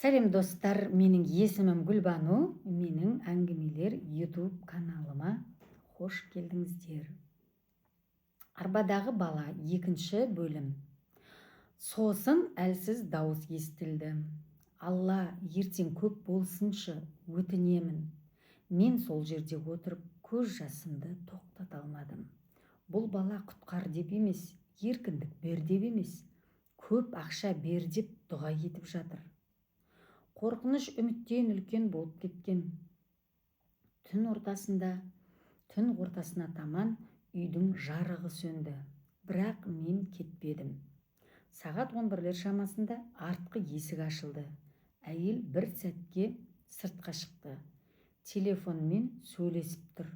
Сәлем достар, менің есімім Гүлбану, менің әңгімелер YouTube каналыма қош келдіңіздер. Арбадағы бала, екінші бөлім. Сосын әлсіз дауыс естілді. Алла, ертең көп болсыншы, өтінемін. Мен сол жерде отырып, көз жасымды тоқтата алмадым. Бұл бала құтқар деп емес, еркіндік бер деп емес, көп ақша бер деп дұға етіп жатыр. Қорқыныш үміттен үлкен болып кеткен. Түн ортасына таман үйдің жарығы сөнді. Бірақ мен кетпедім. Сағат 11-лер шамасында артқы есік ашылды. Әйел бір сәтке сыртқа шықты. Телефонмен сөйлесіп тұр.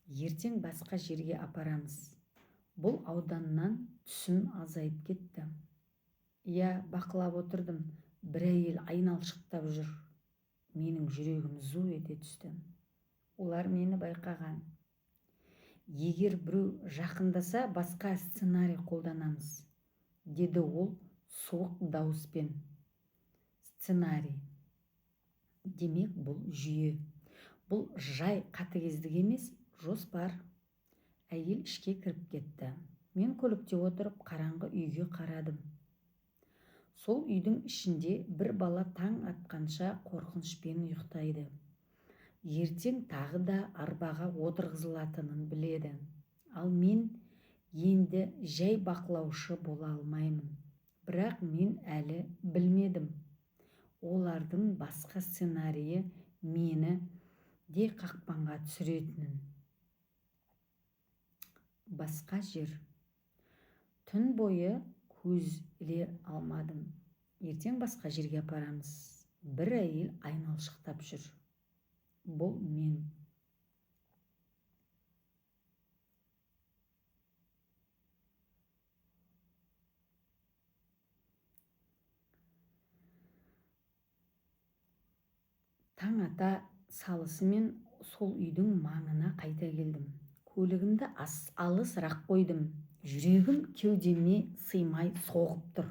Ертең басқа жерге апарамыз. Бұл ауданнан түсім азайып кетті. Бақылап отырдым. Бір әйел айналшықтап жүр. Менің жүрегім зу ете түсті. Олар мені байқаған. Егер біреу жақындаса, басқа сценарий қолданамыз, деді ол суық дауыспен. Сценарий. Демек, бұл жүйе. Бұл жай қатыгездік емес, жоспар. Әйел ішке кіріп кетті. Мен көлікте отырып қараңғы үйге қарадым. Сол үйдің ішінде бір бала таң атқанша қорқынышпен ұйықтайды. Ертең тағы да арбаға отырғызылатынын біледі. Ал мен енді жай бақылаушы бола алмаймын. Бірақ мен әлі білмедім. Олардың басқа сценарийі мені де қақпанға түсіретінін. Басқа жер. Түн бойы көз іле алмадым. Ертең басқа жерге апарамыз. Бір әйел айналшықтап жүр. Бұл мен. Таң ата салысымен сол үйдің маңына қайта келдім. Көлігімді алысырақ қойдым. Жүрегім кеудеме сыймай соғып тұр.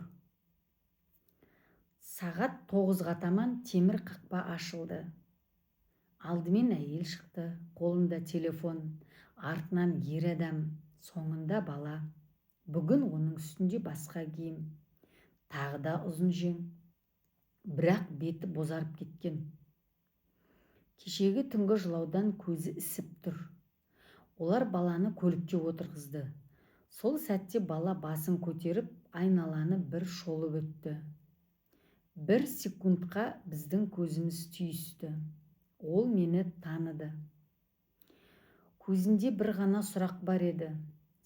Сағат 9-ға таман темір қақпа ашылды. Алдымен әйел шықты, қолында телефон, артынан ер адам, соңында бала. Бүгін оның үстінде басқа киім, тағы да ұзын жең, бірақ беті бозарып кеткен. Кешегі түнгі жылаудан көзі ісіп тұр. Олар баланы көлікке отырғызды. Сол сәтте бала басын көтеріп, айналаны бір шолып өтті. Бір секундқа біздің көзіміз түйісті. Ол мені таныды. Көзінде бір ғана сұрақ бар еді.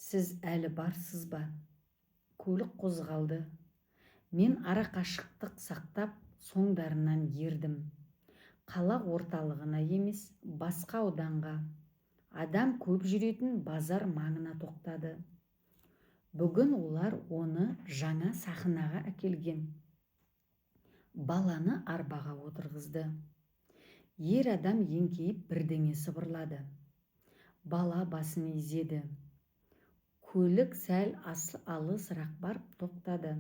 Сіз әлі барсыз ба? Көлік қозғалды. Мен арақашықтық сақтап, соңдарынан ердім. Қала орталығына емес, басқа ауданға. Адам көп жүретін базар маңына тоқтады. Бүгін олар оны жаңа сахнаға әкелген. Баланы арбаға отырғызды. Ер адам еңкейіп бірдеңе сыбырлады. Бала басын изеді. Көлік сәл алысырақ барып тоқтады.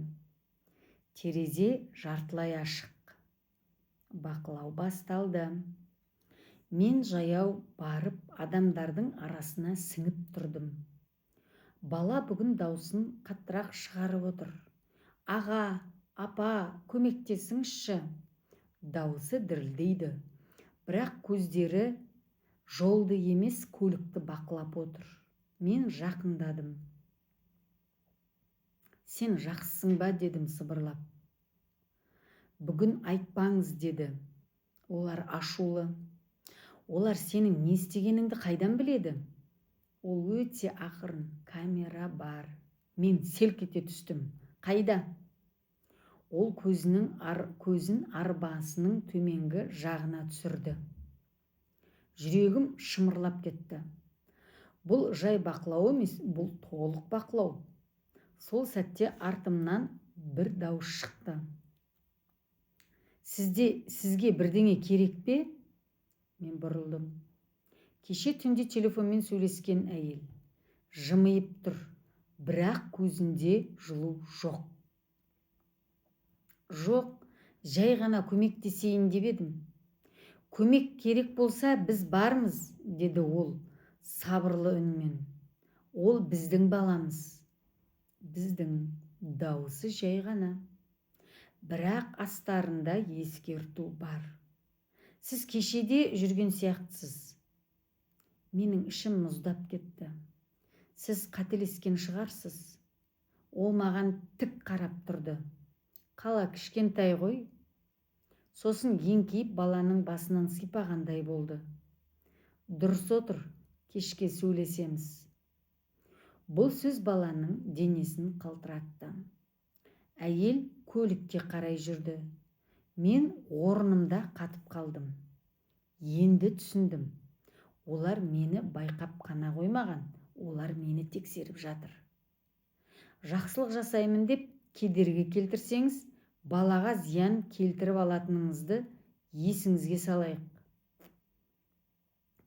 Терезе жартылай ашық. Бақылау басталды. Мен жаяу барып адамдардың арасына сіңіп тұрдым. Бала бүгін даусын қаттырақ шығарып отыр. Аға, апа, көмектесіңізші. Дауысы дірілдейді. Бірақ көздері жолды емес, көлікті бақылап отыр. Мен жақындадым. Сен жақсысың ба, дедім сыбырлап. Бүгін айтпаңыз, деді. Олар ашулы. Олар сенің не істегеніңді қайдан біледі? Ол өте ақырын. Камера бар. Мен селк ете түстім. Қайда? Ол көзін арбасының төменгі жағына түсірді. Жүрегім шымырлап кетті. Бұл жай бақылау емес, бұл толық бақылау. Сол сәтте артымнан бір дауыс шықты. Сізге бірдеңе керек пе? Мен бұрылдым. Кеше түнде телефонмен сөйлескен әйел. Жымиып тұр, бірақ көзінде жылу жоқ. Жоқ, Жай ғана көмектесейін деп едім. Көмек керек болса, біз бармыз, деді ол сабырлы үнмен. Ол біздің баламыз. Біздің дауысы жай ғана. Бірақ астарында ескерту бар. Сіз кешеде жүрген сияқтысыз. Менің ішім мұздап кетті. Сіз қателескен шығарсыз. Ол маған тік қарап тұрды. Қала кішкентай ғой. Сосын еңкейіп баланың басынан сипағандай болды. Дұрыс отыр, кешке сөйлесеміз. Бұл сөз баланың денесін қалтыратты. Әйел көлікке қарай жүрді. Мен орнымда қатып қалдым. Енді түсіндім. Олар мені байқап қана қоймаған, олар мені тексеріп жатыр. Жақсылық жасаймын деп кедергі келтірсеңіз, балаға зиян келтіріп алатыныңызды есіңізге салайық.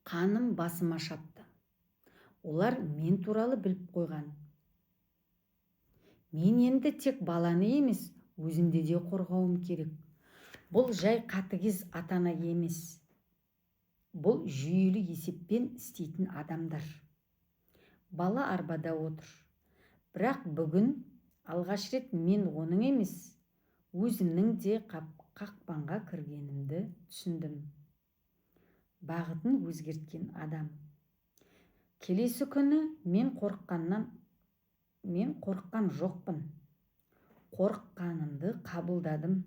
Қаным басыма шапты. Олар мен туралы біліп қойған. Мен енді тек баланы емес, өзімді де қорғауым керек. Бұл жай қатыгез ата-ана емес. Бұл жүйелі есеппен істейтін адамдар. Бала арбада отыр. Бірақ бүгін алғаш рет мен оның емес, өзімнің де қақпанға кіргенімді түсіндім. Бағытын өзгерткен адам. Келесі күні мен қорыққан жоқпын. Қорыққанымды қабылдадым.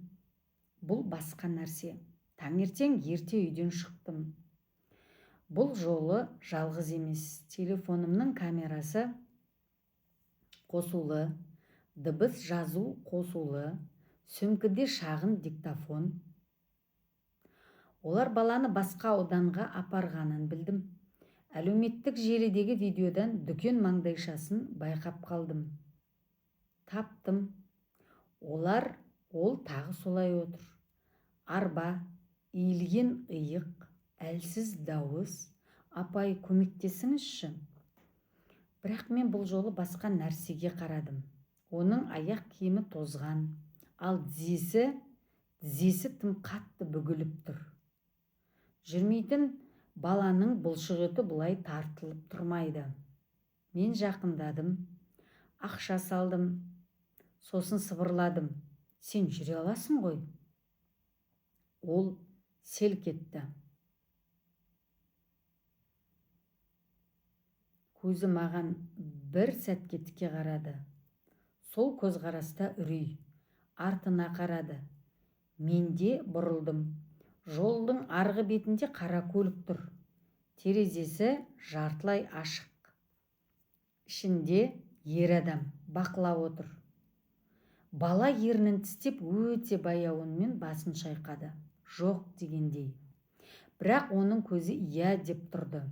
Бұл басқа нәрсе. Таңертең ерте үйден шықтым. Бұл жолы жалғыз емес. Телефонымның камерасы қосулы, дыбыс жазу қосулы, сөмкеде шағын диктофон. Олар баланы басқа ауданға апарғанын білдім. Әлеуметтік желідегі видеодан дүкен маңдайшасын байқап қалдым. Таптым. Ол тағы солай отыр. Арба, иілген иық, әлсіз дауыс. Апай, көмектесіңізші. Бірақ мен бұл жолы басқа нәрсеге қарадым. Оның аяқ киімі тозған, ал тізесі тым қатты бүгіліп тұр. Жүрмейтін баланың бұлшық еті бұлай тартылып тұрмайды. Мен жақындадым, ақша салдым, сосын сыбырладым. Сен жүре аласың ғой? Ол селк етті. Көзі маған бір сәтке тіке қарады. Сол көзқараста үрей, артына қарады. Мен де бұрылдым. Жолдың арғы бетінде қара көлік тұр. Терезесі жартылай ашық. Ішінде ер адам бақылап отыр. Бала ернін тістеп өте баяу үнмен басын шайқады. Жоқ дегендей. Бірақ оның көзі иә деп тұрды.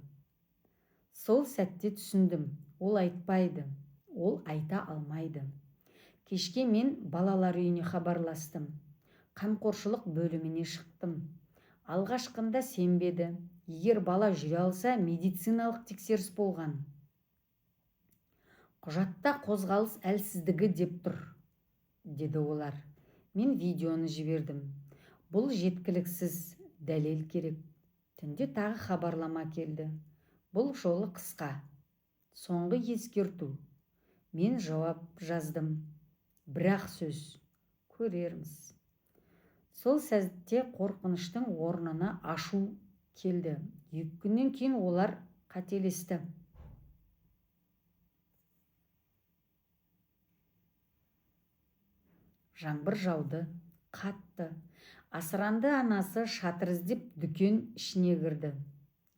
Сол сәтте түсіндім. Ол айтпайды. Ол айта алмайды. Кешке мен балалар үйіне хабарластым. Қамқоршылық бөліміне шықтым. Алғашқында сенбеді. Егер бала жүре алса, медициналық тексеріс болған. Құжатта қозғалыс әлсіздігі деп тұр, деді олар. Мен видеоны жібердім. Бұл жеткіліксіз, дәлел керек. Түнде тағы хабарлама келді. Бұл жолы қысқа. Соңғы ескерту. Мен жауап жаздым. Бірақ сөз. Көрерміз. Сол сәтте қорқыныштың орнына ашу келді. 2 күннен кейін олар қателесті. Жаңбыр жауды, қатты. Асыранды анасы шатыр іздеп дүкен ішіне кірді.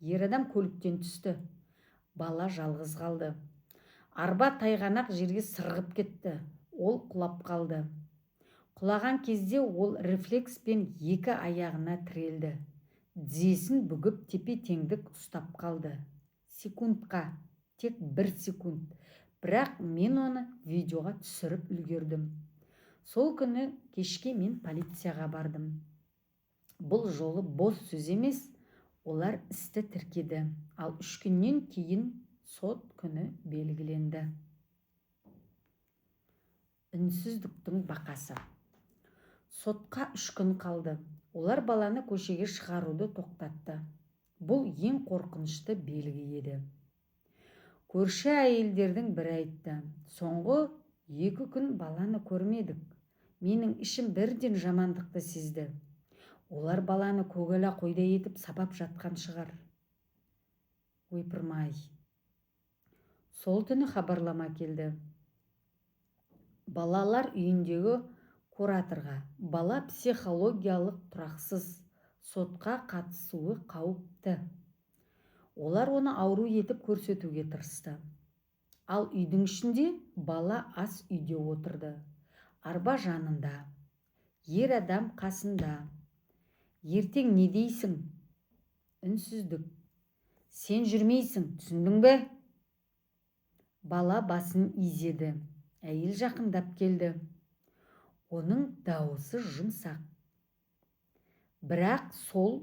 Ер адам көліктен түсті. Бала жалғыз қалды. Арба тайғанақ жерге сырғып кетті. Ол құлап қалды. Құлаған кезде ол рефлекспен 2 аяғына тірелді. Тізесін бүгіп тепе-теңдік ұстап қалды. Секундқа, тек 1 секунд. Бірақ мен оны видеоға түсіріп үлгердім. Сол күні кешке мен полицияға бардым. Бұл жолы бос сөз емес, олар істі тіркеді. Ал 3 күннен кейін сот күні белгіленді. Үнсіздіктің бақасы. Сотқа 3 күн қалды. Олар баланы көшеге шығаруды тоқтатты. Бұл ең қорқынышты белгі еді. Көрші әйелдердің бірі айтты: соңғы 2 күн баланы көрмедік. Менің ішім бірден жамандықты сезді. Олар баланы көгала қойдай етіп сабап жатқан шығар. Ойпырмай. Сол түні хабарлама келді. Балалар үйіндегі кураторға бала психологиялық тұрақсыз, сотқа қатысуы қауіпті. Олар оны ауру етіп көрсетуге тырысты. Ал үйдің ішінде бала ас үйде отырды. Арба жанында, ер адам қасында. Ертең не дейсің? Үнсіздік. Сен жүрмейсің, түсіндің бе? Бала басын изеді. Әйел жақындап келді. Оның дауысы жұмсақ. Бірақ сол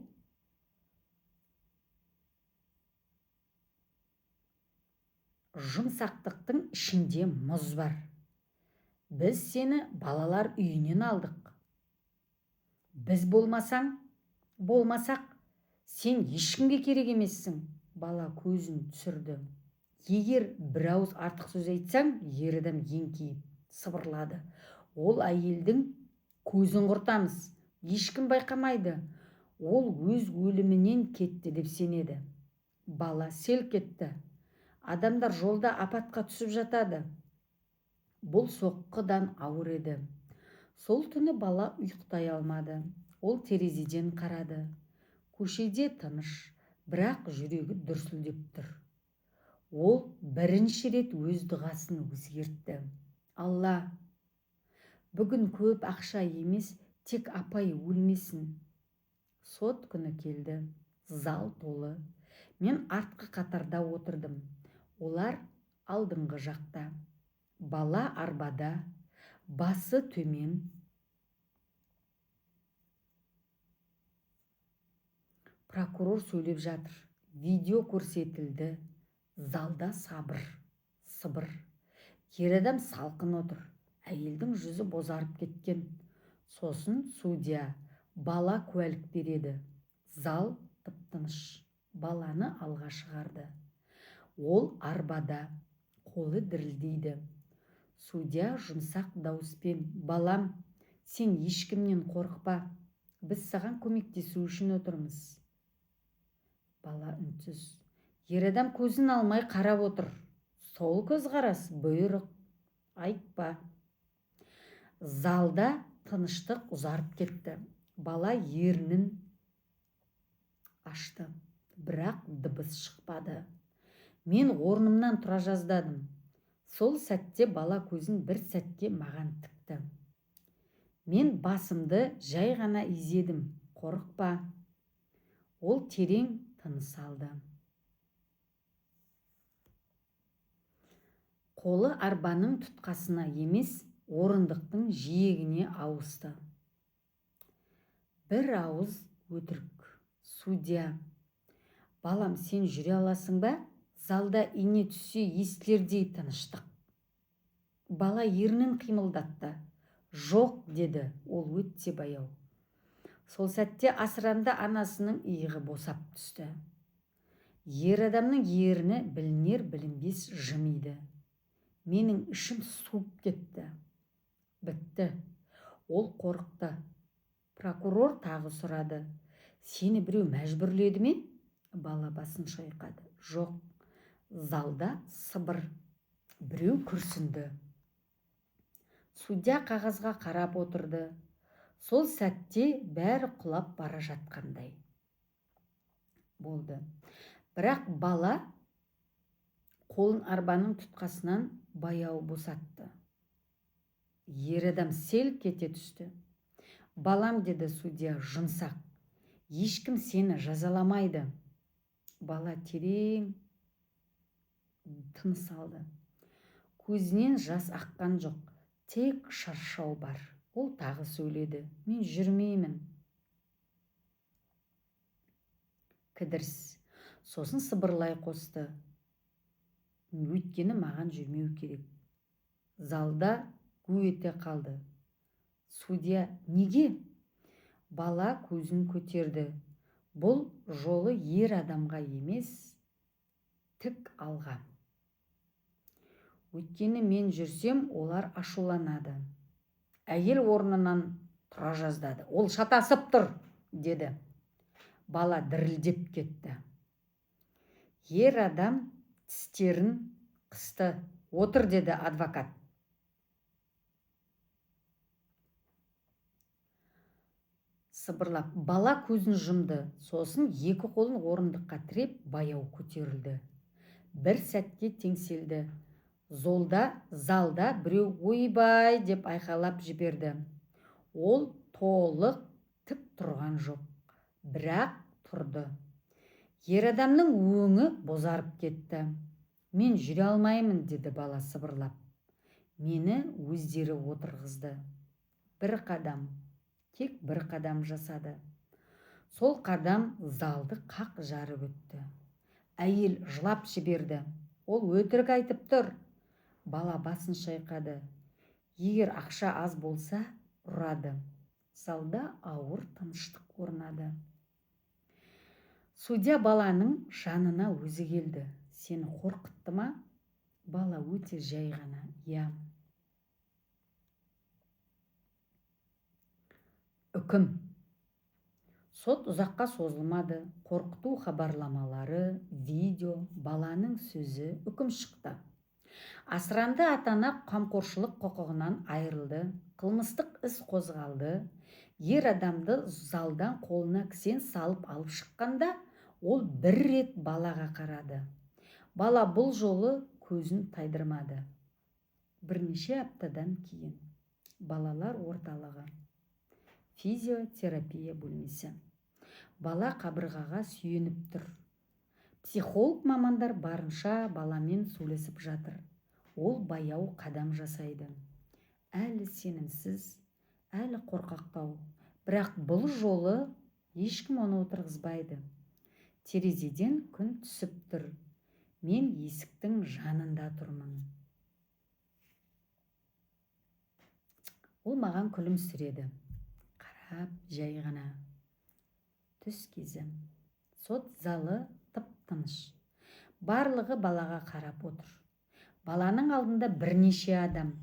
жұмсақтықтың ішінде мұз бар. Біз сені балалар үйінен алдық. Біз болмасақ, сен ешкімге керек емессің. Бала көзін түсірді. Егер бір ауыз артық сөз айтсаң, ер адам еңкейіп сыбырлады. Ол әйелдің көзін құртамыз. Ешкім байқамайды. Ол өз өлімінен кетті деп сенеді. Бала селк етті. Адамдар жолда апатқа түсіп жатады. Бұл соққыдан ауыр еді. Сол түні бала ұйықтай алмады. Ол терезеден қарады. Көшеде тыныш, бірақ жүрегі дүрсілдеп тұр. Ол бірінші рет өз дұғасын өзгертті. Алла, бүгін көп ақша емес, тек апай өлмесін. Сот күні келді. Зал толы. Мен артқы қатарда отырдым. Олар алдыңғы жақта. Бала арбада, басы төмен. Прокурор сөйлеп жатыр. Видео көрсетілді. Залда сыбыр. Ер адам салқын отыр. Әйелдің жүзі бозарып кеткен. Сосын судья бала куәлік береді. Зал тып-тыныш. Баланы алға шығарды. Ол арбада, қолы дірілдейді. Судья жұмсақ дауыспен: балам, сен ешкімнен қорықпа. Біз саған көмектесу үшін отырмыз. Бала үнсіз. Ер адам көзін алмай қарап отыр. Сол көзқарас бұйрық. Айтпа. Залда тыныштық ұзарып кетті. Бала ернін ашты, бірақ дыбыс шықпады. Мен орнымнан тұра жаздадым. Сол сәтте бала көзін бір сәтке маған тікті. Мен басымды жай ғана изедім. Қорықпа. Ол терең тыныс алды. Қолы арбаның тұтқасына емес, орындықтың жиегіне ауысты. Бір ауыз өтірік. Судья: балам, сен жүре аласың ба? Залда ине түссе естілердей тыныштық. Бала ернін қимылдатты. Жоқ, деді ол өтте баяу. Сол сәтте асыранда анасының иығы босап түсті. Ер адамның ерні білінер білінбес жымиды. Менің ішім суып кетті. Бітті. Ол қорықты. Прокурор тағы сұрады: сені біреу мәжбүрледі ме? Бала басын шайқады. Жоқ. Залда сыбыр. Біреу күрсінді. Судья қағазға қарап отырды. Сол сәтте бәрі құлап бара жатқандай болды. Бірақ бала қолын арбаның тұтқасынан баяу босатты. Ер адам селк ете түсті. Балам, деді судья жұмсақ, ешкім сені жазаламайды. Бала терең тыныс алды. Көзінен жас аққан жоқ, тек шаршау бар. Ол тағы сөйледі: мен жүрмеймін. Кідіріс. Сосын сыбырлай қосты: өйткені маған жүрмеу керек. Залда гу ете қалды. Судья: неге? Бала көзін көтерді. Бұл жолы ер адамға емес, тік алға. Өйткені мен жүрсем, олар ашуланады. Әйел орнынан тұра жаздады. Ол шатасып тұр, деді. Бала дірілдеп кетті. Ер адам тістерін қысты. Отыр, деді адвокат. Сыбырлап, бала көзін жұмды. Сосын екі қолын орындыққа тіреп, баяу көтерілді. Бір сәтке теңселді. Залда біреу ойбай деп айқайлап жіберді. Ол толық тік тұрған жоқ, бірақ тұрды. Ер адамның өңі бозарып кетті. Мен жүре алмаймын, деді бала сыбырлап. Мені өздері отырғызды. Бір қадам, тек бір қадам жасады. Сол қадам залды қақ жарып өтті. Әйел жылап жіберді. Ол өтірік айтып тұр. Бала басын шайқады. Егер ақша аз болса, ұрады. Залда ауыр тыныштық орнады. Судья баланың жанына өзі келді. Сені қорқытты ма? Бала өте жай ғана: иә. Үкім. Сот ұзаққа созылмады. Қорқыту хабарламалары, видео, баланың сөзі, үкім шықты. Асыранды атана қамқоршылық құқығынан айырылды. Қылмыстық іс қозғалды. Ер адамды залдан қолына кісен салып алып шыққанда, ол бір рет балаға қарады. Бала бұл жолы көзін тайдырмады. Бірнеше аптадан кейін балалар орталығы, физиотерапия бөлмесі. Бала қабырғаға сүйеніп тұр. Психолог мамандар барынша баламен сөйлесіп жатыр. Ол баяу қадам жасайды. Әлі сенімсіз, әлі қорқақтау. Бірақ бұл жолы ешкім оны отырғызбайды. Терезеден күн түсіп тұр. Мен есіктің жанында тұрмын. Ол маған күлімсіреді. Қарап, жай ғана. Түс кезі. Сот залы тып-тыныш. Барлығы балаға қарап отыр. Баланың алдында бірнеше адам.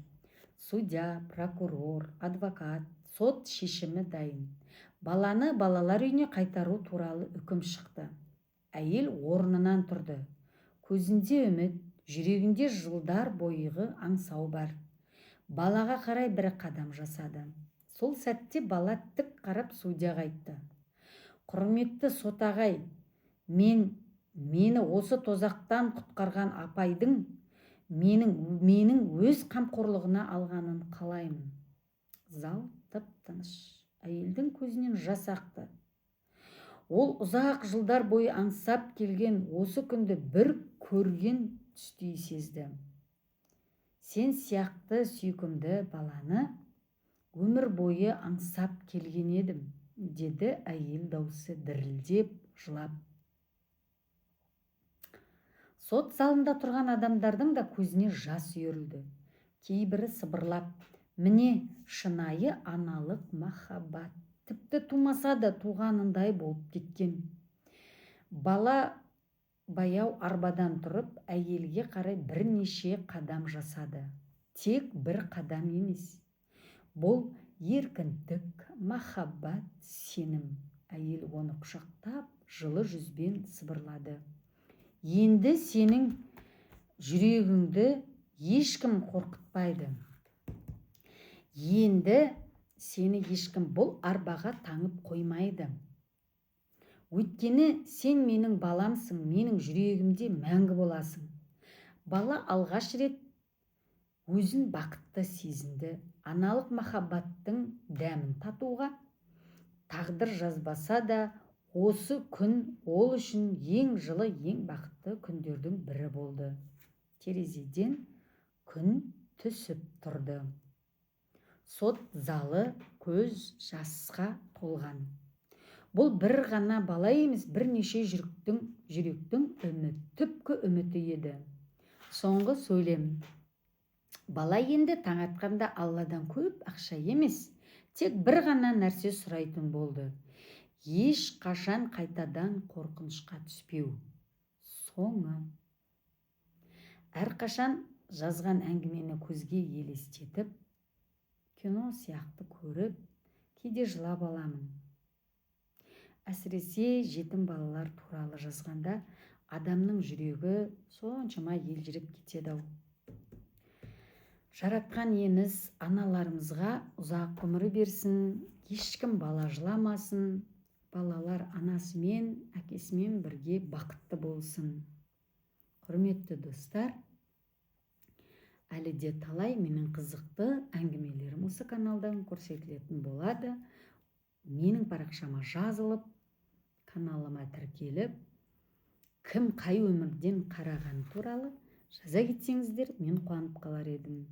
Судья, прокурор, адвокат, сот шешімі дайын. Баланы балалар үйіне қайтару туралы үкім шықты. Әйел орнынан тұрды. Көзінде үміт, жүрегінде жылдар бойғы аңсау бар. Балаға қарай бір қадам жасады. Сол сәтте бала тік қарап судьяға айтты: құрметті сот ағай, мені осы тозақтан құтқарған апайдың менің өз қамқорлығына алғанын қалаймын. Зал тып-тыныш. Әйелдің көзінен жас ақты. Ол ұзақ жылдар бойы аңсап келген осы күнді бір көрген түстей сезді. Сен сияқты сүйкімді баланы өмір бойы аңсап келген едім, деді әйел даусы дірілдеп, жылап. Сот залында тұрған адамдардың да көзіне жас үйірілді. Кейбірі сыбырлап: міне шынайы аналық махаббат, тіпті тумаса да туғанындай болып кеткен. Бала баяу арбадан тұрып, әйелге қарай бірнеше қадам жасады. Тек бір қадам емес. Бұл еркіндік, махаббат, сенім. Әйел оны құшақтап, жылы жүзбен сыбырлады: енді сенің жүрегіңді ешкім қорқытпайды. Енді сені ешкім бұл арбаға таңып қоймайды. Өйткені сен менің баламсың, менің жүрегімде мәңгі боласың. Бала алғаш рет өзін бақытты сезінді. Аналық махаббаттың дәмін татуға тағдыр жазбаса да, осы күн ол үшін ең жылы, ең бақытты күндердің бірі болды. Терезеден күн түсіп тұрды. Сот залы көз жасқа толған. Бұл бір ғана бала емес, бірнеше жүректің түпкі үміті еді. Соңғы сөйлем. Бала енді таң атқанда Алладан көп ақша емес, тек бір ғана нәрсе сұрайтын болды: еш қашан қайтадан қорқынышқа түспеу. Соңы. Әрқашан жазған әңгімені көзге елестетіп, кино сияқты көріп, кейде жылап аламын. Әсіресе жетім балалар туралы жазғанда адамның жүрегі соншама елжіреп кетеді-ау. Жаратқан иеміз аналарымызға ұзақ ғұмыр берсін, ешкім бала жыламасын, балалар анасымен, әкесімен бірге бақытты болсын. Құрметті достар, әлі де талай менің қызықты әңгімелерім осы каналдан көрсетілетін болады. Менің парақшама жазылып, каналыма тіркеліп, кім қай өмірден қараған туралы жаза кетсеңіздер, мен қуанып қалар едім.